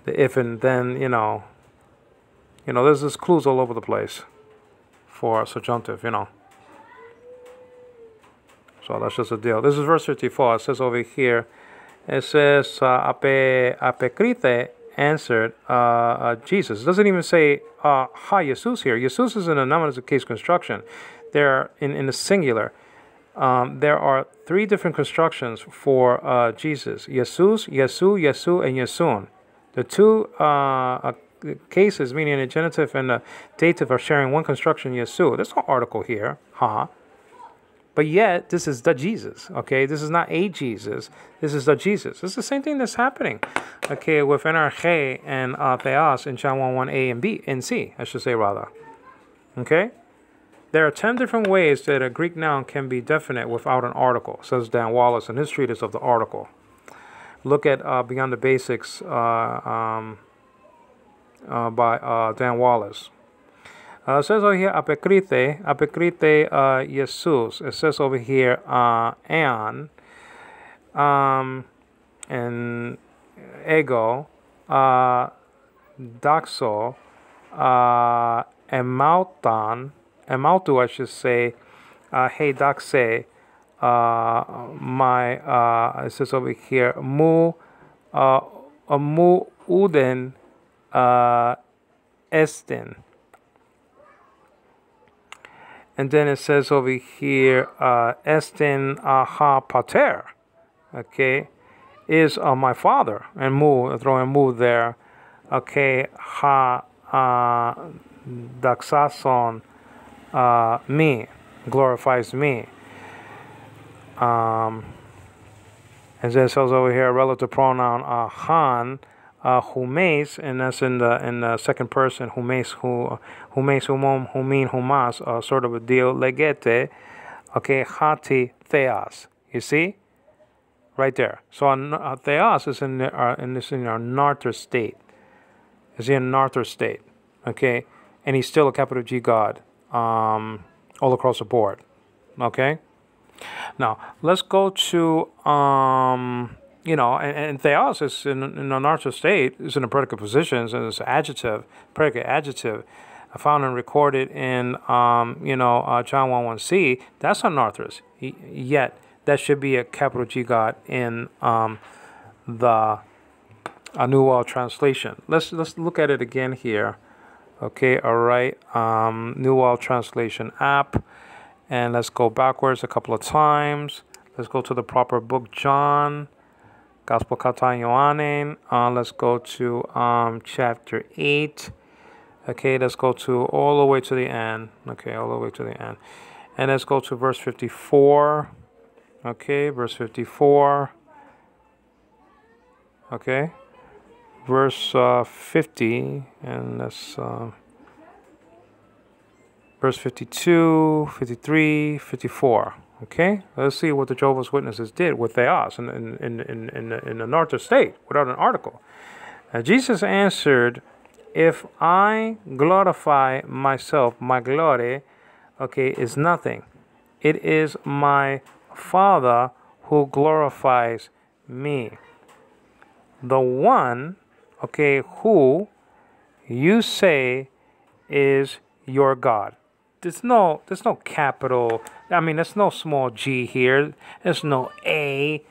The if and then, There's just clues all over the place for subjunctive, So that's just a deal. This is verse 54. It says over here, it says, Apekrite answered Jesus. It doesn't even say ha Jesus here. Jesus is in a nominative case construction. They're in the singular. There are three different constructions for Jesus. Jesus, Yesu, Yesu, and Yesun. The two cases, meaning the genitive and the dative, are sharing one construction, Yesu. There's no article here, ha. But yet, this is the Jesus, okay? This is not a Jesus. This is the Jesus. It's the same thing that's happening, okay, with NRK and theos in John 1:1a and b and c, I should say rather, okay? There are 10 different ways that a Greek noun can be definite without an article, says Dan Wallace in his treatise of the article. Look at Beyond the Basics by Dan Wallace. It says over here, apekrite Jesus. It says over here, and ego, doxo, emautu, I should say, hey doxe, it says over here, mu uden estin. And then it says over here, estin ha pater, okay, is my father. And mu, throwing mu there, okay, ha daxason, me, glorifies me. And then it says over here, relative pronoun han, humes, and that's in the second person, humes, humum, humin, humas, sort of a deal. Legete, okay, hati theos. You see, right there. So theos is in our narther state. Is in narther state, okay, and he's still a capital G God, all across the board, okay. Now let's go to and theos is in a narther state, is in a predicate position, and it's adjective, predicate adjective, found and recorded in John 1:1c. That's not narther's. Yet that should be a capital G God in the New World Translation. Let's look at it again here. Okay, all right. New World Translation app, and let's go backwards a couple of times. Let's go to the proper book, John. Gospel Kata Ioannin. Let's go to chapter 8. Okay, let's go to all the way to the end. Okay, all the way to the end. And let's go to verse 54. Okay, verse 54. Okay, verse 50. And that's verse 52, 53, 54. Okay, let's see what the Jehovah's Witnesses did with theos in the narther state without an article. Jesus answered, "If I glorify myself, my glory, okay, is nothing. It is my Father who glorifies me. The one, okay, who you say is your God." There's no capital. I mean, there's no small g here. There's no a.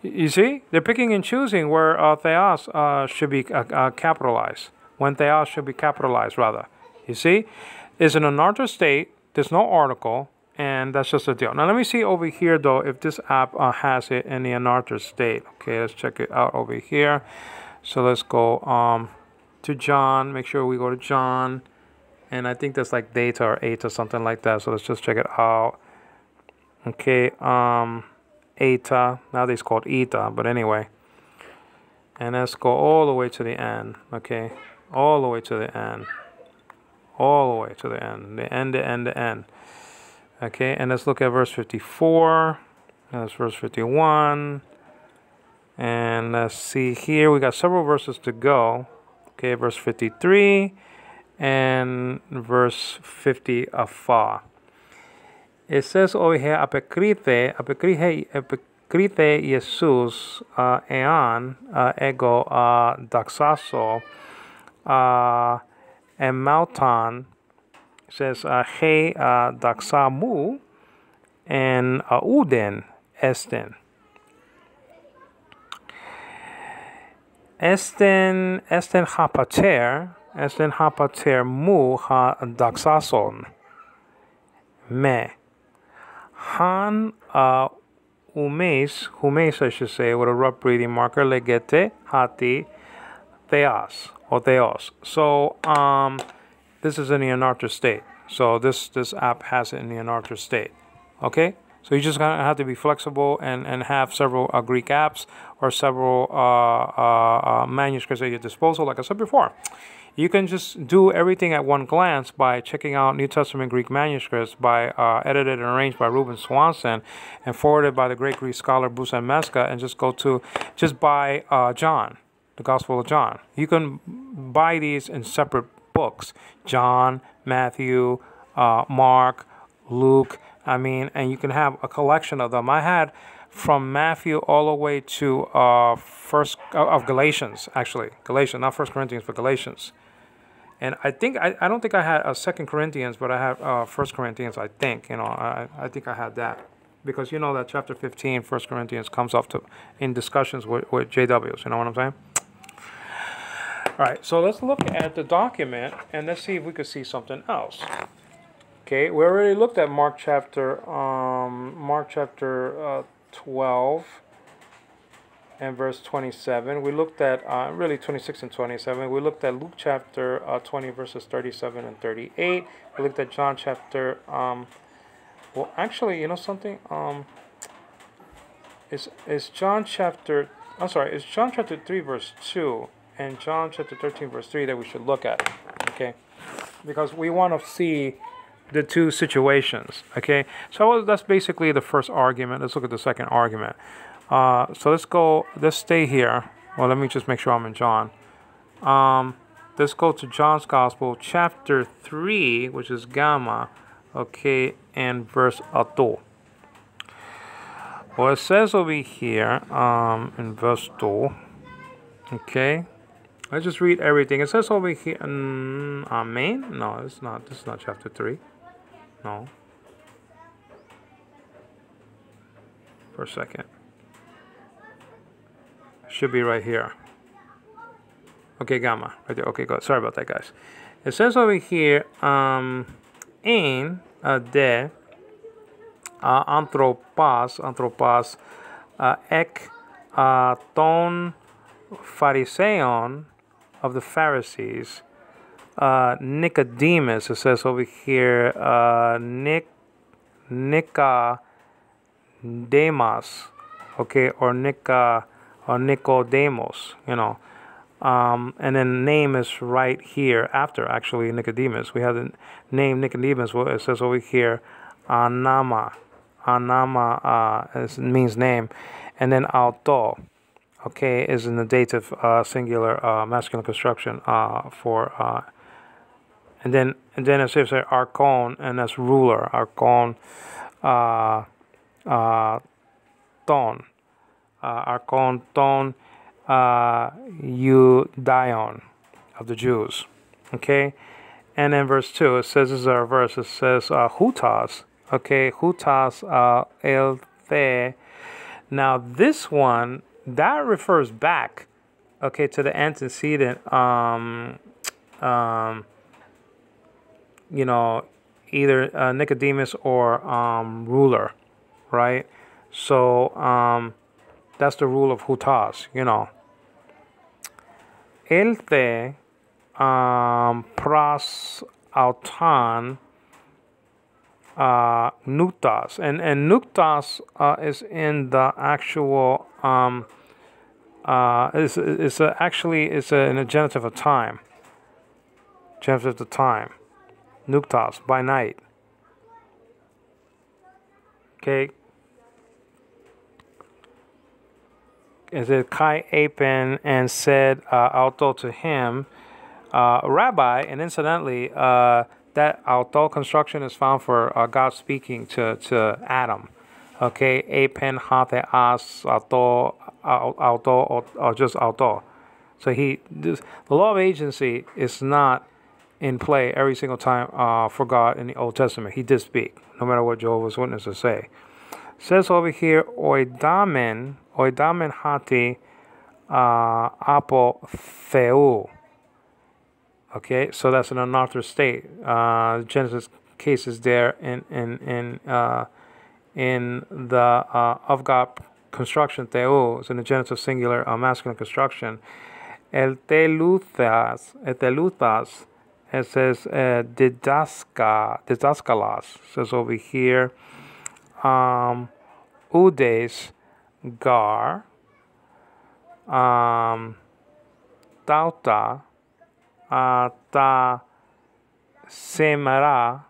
You see, they're picking and choosing where theos should be capitalized. When theos should be capitalized, rather. You see, it's in a narther state. There's no article, and that's just a deal. Now let me see over here though if this app has it in the narther state. Okay, let's check it out over here. So let's go to John. Make sure we go to John. And I think that's like data or 8 or something like that. So let's just check it out. Okay, eta. Nowadays called eta, but anyway. And let's go all the way to the end. Okay, all the way to the end. All the way to the end. The end, the end, the end. Okay, and let's look at verse 54. That's verse 51. And let's see here. We got several verses to go. Okay, verse 53. And verse 50 afar. It says over here, apekrite Jesus ean ego doxaso And Malton says, He Daksamu and Uden Esten. Esten hapater mu ha daxason me han humes I should say with a rough breathing marker legete hati theos or theos. So this is in the Anartha state. So this app has it in the Anartha state. Okay. So you just gonna have to be flexible and have several Greek apps or several manuscripts at your disposal. Like I said before, you can just do everything at one glance by checking out New Testament Greek manuscripts by edited and arranged by Reuben Swanson and forwarded by the great Greek scholar Bruce Meska, and just buy John, the Gospel of John. You can buy these in separate books: John, Matthew, Mark, Luke. And you can have a collection of them. I had from Matthew all the way to Galatians, actually. Galatians, not First Corinthians, but Galatians. And I don't think I had a Second Corinthians, but I have First Corinthians, I think. I think I had that. Because that chapter 15, 1 Corinthians, comes up in discussions with JWs. You know what I'm saying? All right, so let's look at the document, and let's see if we could see something else. Okay, we already looked at Mark chapter 12 and verse 27. We looked at really 26 and 27. We looked at Luke chapter 20 verses 37 and 38. We looked at John chapter well, actually, something is John chapter 3 verse 2 and John chapter 13 verse 3 that we should look at. Okay, because we want to see the two situations. Okay, so that's basically the first argument. Let's look at the second argument. So let's stay here. Well, let me just make sure I'm in John. Let's go to John's Gospel, chapter 3, which is Gamma, okay, and verse Ato. Well, it says over here in verse 2, okay, let's just read everything. It says over here, Amen? No, it's not. This is not chapter 3. No. For a second. Should be right here. Okay, Gamma. Right there. Okay, good. Sorry about that, guys. It says over here, de anthropos, ek ton Phariseon of the Pharisees, Nicodemus, it says over here, Nicodemus, okay, or Nicodemus, and then name is right here after actually Nicodemus. We have the name Nicodemus. Well, it says over here, Anama, it means name, and then Auto, okay, is in the dative singular masculine construction for. And then it says Archon, and that's ruler. Archon, ton. Archon, ton, Eudion of the Jews. Okay? And then verse 2, it says, this is our verse, it says, Hutas. Okay? Hutas el the. Now, this one, that refers back, okay, to the antecedent, either Nicodemus or ruler, right? So that's the rule of Hutas, Elte pras autan nuktas, and nuktas is in the actual it's in a genitive of time. Genitive of time. Nuktas, by night. Okay. Is it Kai Apen and said auto to him, Rabbi, and incidentally, that auto construction is found for God speaking to Adam. Okay, Apen hate as auto or just auto. So the law of agency is not in play every single time for God in the Old Testament. He did speak, no matter what Jehovah's Witnesses say. It says over here, oidamen hati apo theu. Okay, so that's an anarthrous state. Genesis cases there in the of God construction theu is in the genitive singular masculine construction. El teluthas, it says didaskalas. Says over here, udes gar, tauta, ta semea,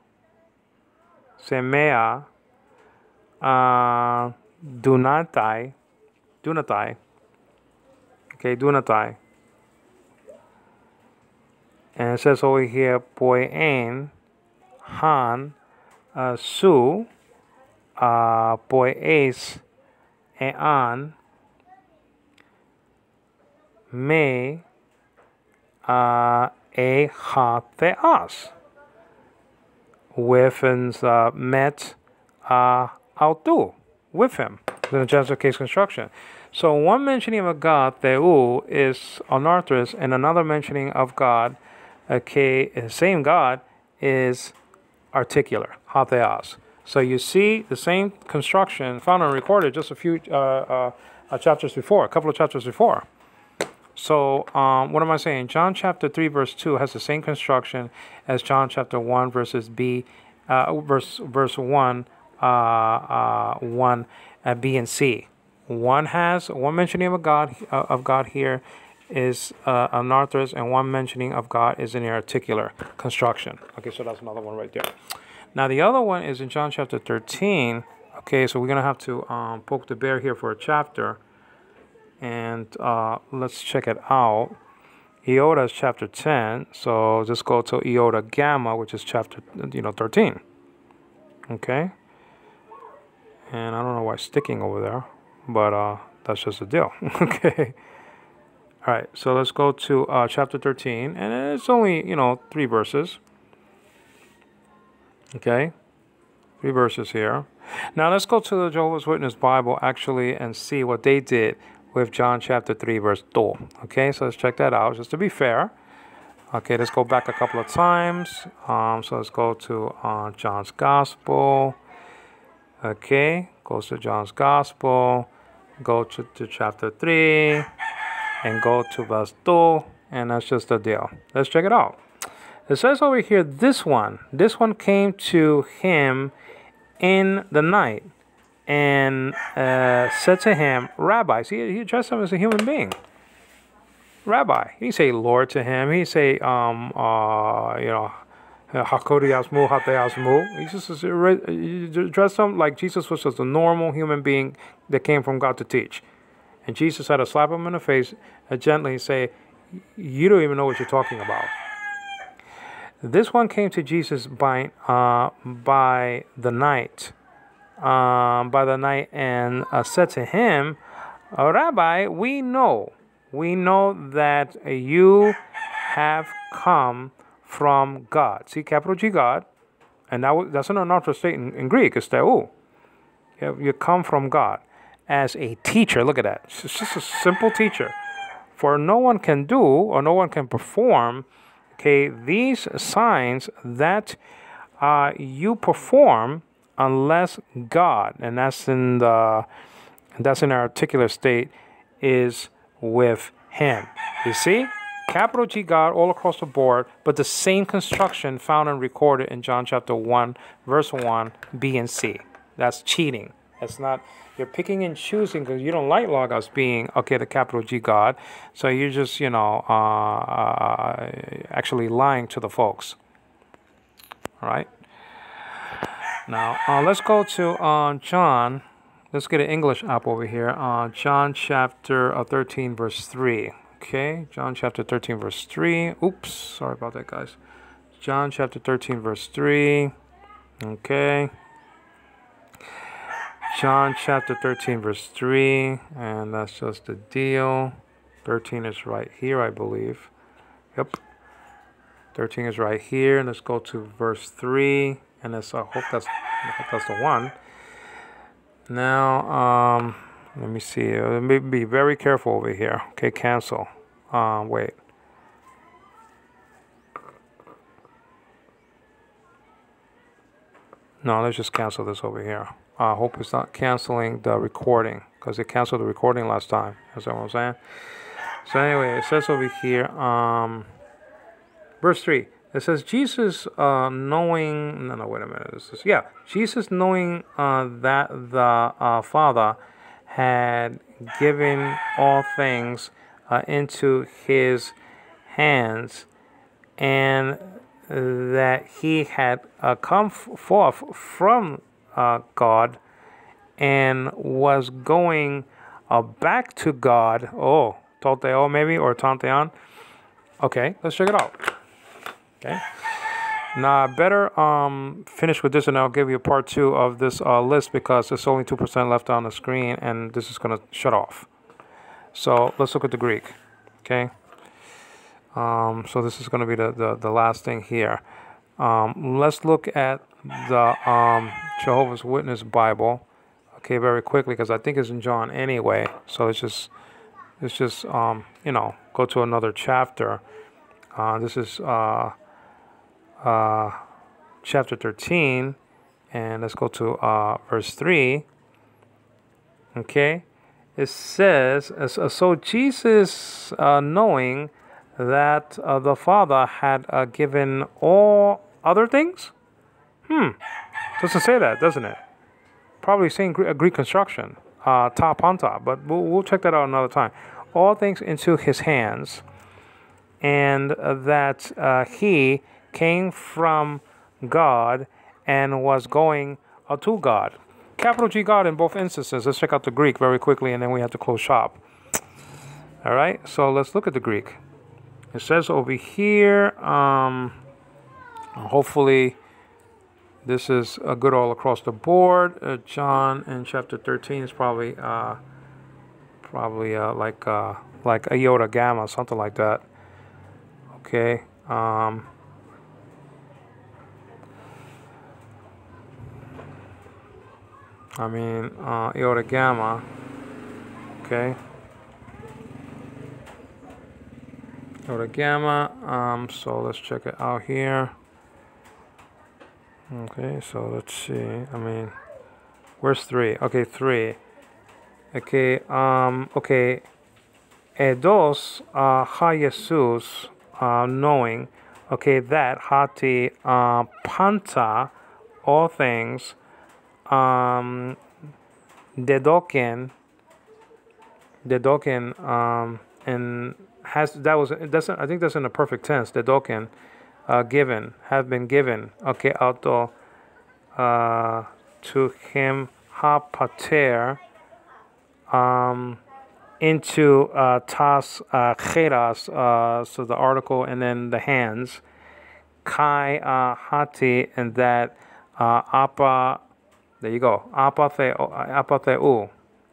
dunatai, okay, dunatai. And it says over here, poien, han, su, poes, ean, me, e ha theas. With and met autu, with him. In the genitive case construction. So one mentioning of a God, theu, is anarthrous, and another mentioning of God, same God, is articular, hatheos. So you see the same construction found and recorded just a few chapters before, a couple of chapters before. So what am I saying? John chapter 3 verse 2 has the same construction as John chapter 1 verse 1, 1 B and C. One mentioning of God here is anarthrous, and one mentioning of God is in the articular construction. Okay, so that's another one right there. Now the other one is in John chapter 13. Okay, so we're gonna have to poke the bear here for a chapter, and let's check it out. Iota is chapter 10, so just go to iota gamma, which is chapter 13. Okay, and I don't know why it's sticking over there, but that's just the deal. Okay. All right, so let's go to chapter 13, and it's only 3 verses. Okay, 3 verses here. Now let's go to the Jehovah's Witness Bible actually and see what they did with John chapter 3 verse 2. Okay, so let's check that out just to be fair. Okay, let's go back a couple of times. So let's go to John's Gospel. Okay, goes to John's Gospel. Go to chapter 3 and go to verse 2, and that's just the deal. Let's check it out. It says over here, this one came to him in the night and said to him, Rabbi. See, he addressed him as a human being. Rabbi. He say Lord to him. He say, Hakodiasmu, Hateasmu. He just addressed him like Jesus was just a normal human being that came from God to teach. And Jesus had to slap him in the face and gently say, you don't even know what you're talking about. This one came to Jesus by the night, and said to him, Rabbi, we know that you have come from God. See, capital G, God. And that's an anarthrous state in Greek. It's theou. You come from God as a teacher. Look at that. It's just a simple teacher. For no one can do or no one can perform, these signs that you perform unless God, and that's in our articular state, is with him. You see? Capital G God all across the board, but the same construction found and recorded in John chapter 1, verse 1, B and C. That's cheating. That's not, you're picking and choosing because you don't like Logos being, the capital G God. So you're just, actually lying to the folks. All right. Now, let's go to John. Let's get an English app over here. John chapter 13, verse 3. Okay, John chapter 13, verse 3. Oops, sorry about that, guys. John chapter 13, verse 3. Okay. John chapter 13, verse 3. And that's just the deal. 13 is right here, I believe. Yep. 13 is right here. Let's go to verse 3. And let's I hope that's the one. Now, let me see. Let me be very careful over here. Okay, cancel. Wait. No, let's just cancel this over here. I hope it's not canceling the recording, because it canceled the recording last time. That's what I'm saying. So anyway, it says over here, verse 3. It says, Jesus knowing... No, wait a minute. This is, yeah. Jesus knowing that the Father had given all things into his hands, and that he had come forth from God and was going back to God. Oh, Toteo maybe, or Tanteon. Okay, let's check it out. Okay. Now, I better finish with this, and I'll give you part 2 of this list, because there's only 2% left on the screen, and this is going to shut off. So let's look at the Greek. Okay. So this is going to be the last thing here. Let's look at the Jehovah's Witness Bible. Okay, very quickly, because I think it's in John anyway. So let's just you know, go to another chapter. This is chapter 13, and let's go to verse 3. Okay, it says, so Jesus, knowing that the Father had given all other things. Doesn't say that, doesn't it? Probably saying Greek construction, ta panta, but we'll check that out another time. All things into his hands, and that he came from God and was going to God. Capital G God in both instances. Let's check out the Greek very quickly, and then we have to close shop. All right, so let's look at the Greek. It says over here, hopefully this is good all across the board. John in chapter 13 is probably like iota gamma, something like that. Okay. I mean, iota gamma. Okay. Iota gamma. So let's check it out here. Okay, so let's see. I mean, where's 3? Okay, 3. Okay, okay. Dos ha Jesus, knowing, okay, that hati panta, all things, dedoken, and has, that was, it doesn't, I think that's in the perfect tense, dedoken, given, have been given, okay, auto, to him ha pater, into tas cheras, so the article, and then the hands, kai hati, and that apa, there you go, apatheu.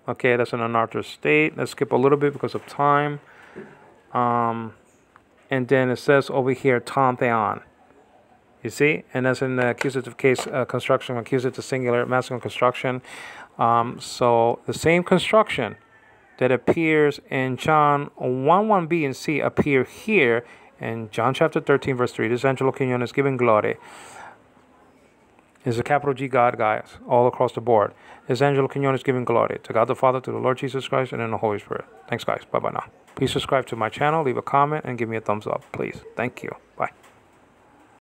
Okay, that's an anartha state. Let's skip a little bit because of time. And then it says over here, tantheon. You see? And that's in the accusative case construction, accusative singular, masculine construction. So the same construction that appears in John 1:1b and c appear here in John chapter 13, verse 3. This Angelo Quinones is giving glory. Is a capital G God, guys, all across the board. This Angelo Quinones is giving glory to God the Father, to the Lord Jesus Christ, and in the Holy Spirit. Thanks, guys. Bye-bye now. Please subscribe to my channel, leave a comment, and give me a thumbs up, please. Thank you. Bye.